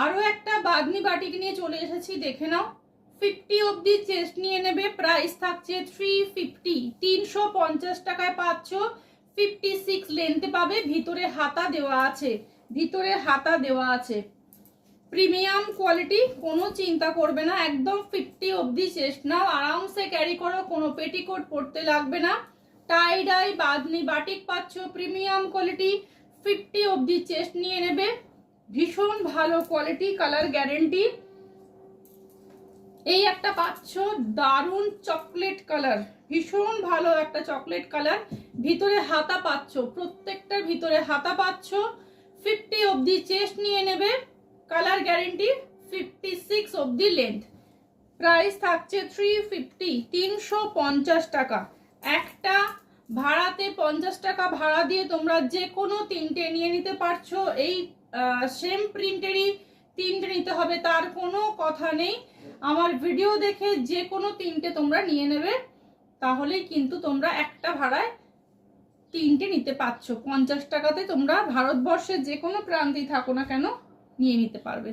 আরো একটা বাদনি বাটিক নিয়ে চলে এসেছি, দেখে নাও। 50 অবধি চেস্ট নিয়ে নেবে, প্রাইস থাকছে 350, 350 টাকায় পাচ্ছ। 56 লেন্থে পাবে, ভিতরে হাতা দেওয়া আছে, ভিতরে হাতা দেওয়া আছে। প্রিমিয়াম কোয়ালিটি, কোনো চিন্তা করবে না, একদম 50 অবধি চেস্ট নাও, আরামসে ক্যারি করো, কোনো পেটিকোট পরতে লাগবে না। টাই ডাই বাদনি বাটিক পাচ্ছ, প্রিমিয়াম কোয়ালিটি। 50 অবধি চেস্ট নিয়ে নেবে, ভীষণ ভালো কোয়ালিটি, কালার গ্যারেন্টি। এই একটা পাচ্ছ দারুন চকলেট কালার, ভীষণ ভালো একটা চকলেট কালার, ভিতরে হাতা পাচ্ছ, প্রত্যেকটার ভিতরে হাতা পাচ্ছ। 50 অবধি চেস্ট নিয়ে নেবে, কালার গ্যারেন্টি, 56 অবধি লেন্থ। প্রাইস থাকছে 350, 350 টাকা। একটা ভাড়াতে 50 টাকা ভাড়া দিয়ে তোমরা যে কোনো তিনটে নিয়ে নিতে পারছো। এই সেম প্রিন্টেরই তিনটে নিতে হবে তার কোনো কথা নেই। আমার ভিডিও দেখে যে কোনো তিনটে তোমরা নিয়ে নেবে, তাহলেই কিন্তু তোমরা একটা ভাড়ায় তিনটে নিতে পারছো। 50 টাকাতে তোমরা ভারতবর্ষের যে কোনো প্রান্তেই থাকো না কেন নিয়ে নিতে পারবে।